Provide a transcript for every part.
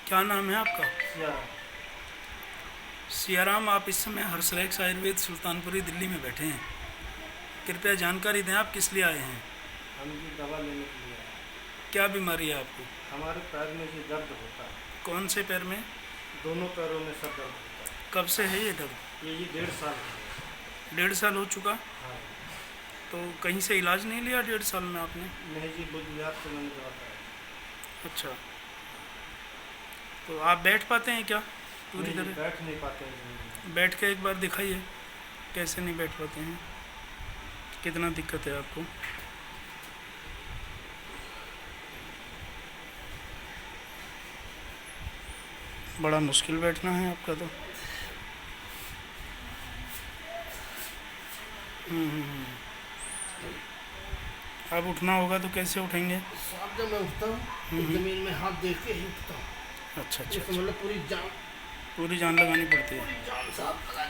क्या नाम है आपका? या सियाराम, आप इस समय हर्षरेक्स आयुर्वेद सुल्तानपुरी दिल्ली में बैठे हैं। कृपया जानकारी दें, आप किस लिए आए हैं? हम जी दवा लेने के लिए आए। क्या बीमारी है आपको? हमारे पैर में जी दर्द होता है। कौन से पैर में? दोनों पैरों में सब दर्द होता कब से है ये दर्द? है। ये जी 1.5 साल हो गया। 1.5 साल हो चुका? हाँ। तो कहीं से इलाज नहीं लिया 1.5 साल में आपने? नहीं जी, बुध विहार से मैंने दवा कराई। अच्छा, तो आप बैठ पाते हैं क्या पूरी नहीं जी, तरह? बैठ नहीं पाते हैं ज़िंदगी में। बैठ के एक बार दिखाइए, कैसे नहीं बैठ पाते हैं, कितना दिक्कत है आपको? बड़ा मुश्किल बैठना है आपका तो। अब उठना होगा तो कैसे उठेंगे? साहब जब मैं उठता हूँ तो ज़मीन में हाथ देख के ही उठता हूँ। अच्छा अच्छा इसका अच्छा, मतलब पूरी जान लगानी पड़ती है। पूरी जान साहब लगा।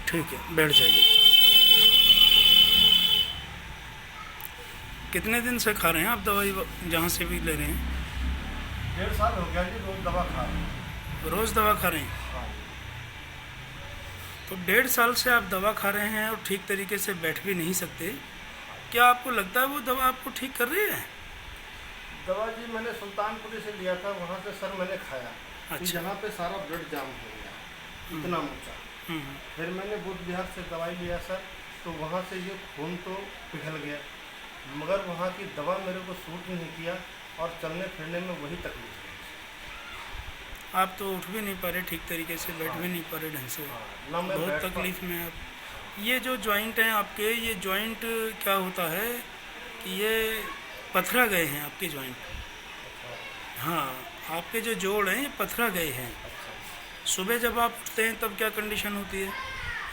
ठीक है, बैठ जाइए। कितने दिन से खा रहे हैं आप दवाई, जहाँ से भी ले रहे हैं? 1.5 साल हो गया जी, रोज़ दवा खा रहे हैं। रोज़ दवा खा रहे हैं? हाँ। तो 1.5 साल से आप दवा खा रहे हैं और ठीक तरीके से बैठ भी नहीं सकते। क्या आपको लगता है वो दवा आपको ठीक कर रही है? दवा जी मैंने सुल्तानपुरी से लिया था, वहाँ से सर मैंने खाया कि अच्छा। यहाँ पे सारा ब्लड जाम हो गया, इतना ऊंचा। हम्म, फिर मैंने बुध विहार से दवाई लिया सर, तो वहाँ से ये खून तो पिघल गया, मगर वहाँ की दवा मेरे को सूट नहीं किया और चलने फिरने में वही तकलीफ है। आप तो उठ भी नहीं पा रहे ठीक तरीके से, बैठ भी नहीं पा रहे ढंग से। हाँ, ना मैं बहुत बैठ तकलीफ में है आप। ये जो जॉइंट हैं आपके, ये जॉइंट क्या होता है कि ये पथरा गए हैं आपके जॉइंट। हाँ, आपके जो जोड़ हैं ये पथरा गए हैं। सुबह जब आप उठते हैं तब क्या कंडीशन होती है?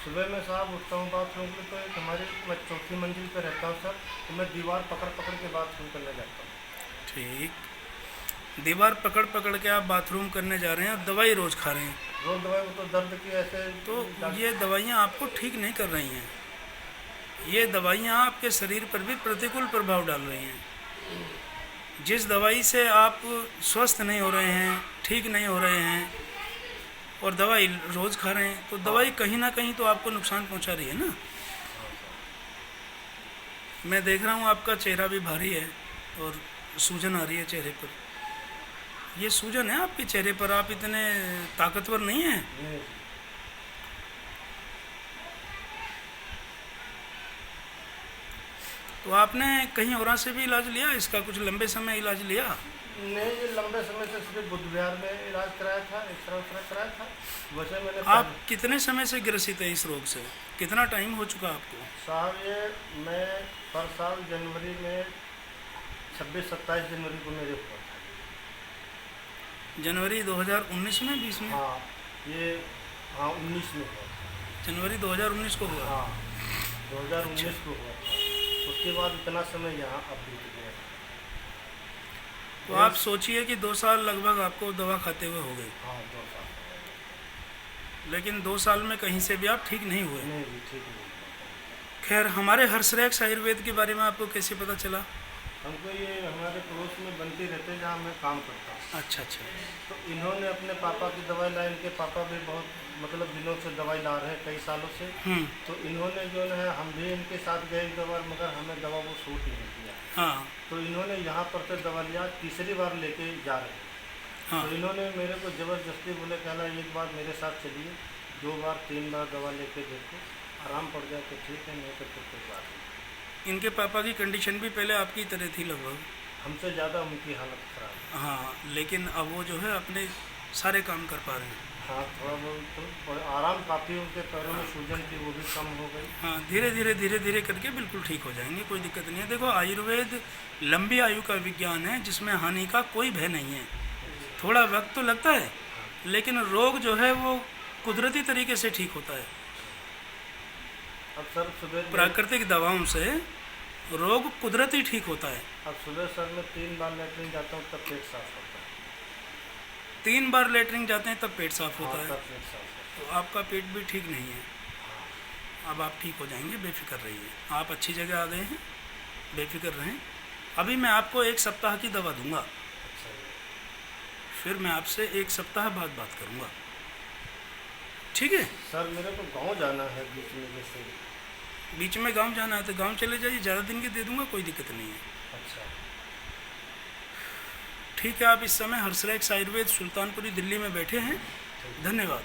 सुबह में साहब उठता हूँ बाथरूम के, तो एक हमारी, मैं चौथी मंजिल पर रहता हूँ सर, तो मैं दीवार पकड़ पकड़ के बाथरूम करने जाता हूँ। ठीक, दीवार पकड़ पकड़ के आप बाथरूम करने जा रहे हैं और दवाई रोज़ खा रहे हैं, रोज़ दवाई वो तो दर्द की ऐसे तो ये दवाइयाँ आपको ठीक नहीं कर रही हैं। ये दवाइयाँ आपके शरीर पर भी प्रतिकूल प्रभाव डाल रही हैं। जिस दवाई से आप स्वस्थ नहीं हो रहे हैं, ठीक नहीं हो रहे हैं, और दवाई रोज़ खा रहे हैं, तो दवाई कहीं ना कहीं तो आपको नुकसान पहुंचा रही है ना। मैं देख रहा हूँ आपका चेहरा भी भारी है और सूजन आ रही है चेहरे पर। ये सूजन है आपके चेहरे पर, आप इतने ताकतवर नहीं हैं। नहीं। तो आपने कहीं और से भी इलाज लिया इसका? कुछ लंबे समय इलाज लिया? नहीं, ये लंबे समय से सिर्फ बुध विहार में इलाज कराया था, एक्सरा उक्सरा कराया था। वैसे मैंने आप कितने समय से ग्रसित हैं इस रोग से? कितना टाइम हो चुका आपको? साहब ये मैं हर साल जनवरी में 26-27 जनवरी को मेरे हुआ था। जनवरी 2019 में, 20 में? हाँ ये, हाँ 19 में हुआ था। जनवरी 2019 को हुआ? हाँ अच्छा। 2019 को हुआ था। उसके बाद इतना समय यहाँ अब बीत गया। तो आप सोचिए कि 2 साल लगभग आपको दवा खाते हुए हो गए, हाँ 2 साल हो गए। लेकिन 2 साल में कहीं से भी आप ठीक नहीं हुए। नहीं जी, ठीक नहीं हुआ। खैर, हमारे हर्षरेक्स आयुर्वेद के बारे में आपको कैसे पता चला? हमको ये हमारे पड़ोस में बनते रहते जहाँ मैं काम करता हूँ, अच्छा अच्छा। तो इन्होंने अपने पापा की दवाई ला, इनके पापा भी बहुत मतलब दिनों से दवाई ला रहे हैं, कई सालों से। तो इन्होंने जो है, हम भी इनके साथ गए एक दो बार, मगर हमें दवा वो सूट नहीं किया। हाँ तो इन्होंने यहाँ पर से दवा लिया, तीसरी बार लेके जा रहे हैं। हाँ। तो इन्होंने मेरे को ज़बरदस्ती बोले, कहना एक बार मेरे साथ चलिए, 2 बार 3 बार दवा लेके देखो, आराम पड़ जाए तो ठीक है, नहीं तो फिर कोई बात नहीं। इनके पापा की कंडीशन भी पहले आपकी तरह थी लगभग? हमसे ज़्यादा उनकी हालत ख़राब है। हाँ, लेकिन अब वो जो है अपने सारे काम कर पा रहे हैं। हाँ थोड़ा बहुत तो आराम, काफ़ी उनके पैरों में सूजन थी वो भी कम हो गई। हाँ, धीरे धीरे धीरे धीरे करके बिल्कुल ठीक हो जाएंगे, कोई दिक्कत नहीं है। देखो, आयुर्वेद लंबी आयु का विज्ञान है जिसमें हानि का कोई भय नहीं है। थोड़ा वक्त तो लगता है, लेकिन रोग जो है वो कुदरती तरीके से ठीक होता है। अब सर सुबह प्राकृतिक दवाओं से रोग कुदरती ठीक होता है। अब सुबह सर मैं 3 बार लेटरिन जाता हूँ, तब पेट साफ होता है। 3 बार लेटरिन जाते हैं तब पेट साफ हाँ होता है? तब पेट साफ होता तो आपका पेट भी ठीक नहीं है। अब आप ठीक हो जाएंगे, बेफिक्र रहिए। आप अच्छी जगह आ गए हैं, बेफिक्र रहें। अभी मैं आपको 1 सप्ताह की दवा दूंगा, अच्छा जी। फिर मैं आपसे 1 सप्ताह बाद बात करूंगा, ठीक है? सर मेरे को गांव जाना है बीच में, जैसे। बीच में गांव जाना है तो गांव चले जाइए, ज़्यादा दिन की दे दूंगा, कोई दिक्कत नहीं है। अच्छा। ठीक है, आप इस समय हर्षराज आयुर्वेद सुल्तानपुरी दिल्ली में बैठे हैं। धन्यवाद।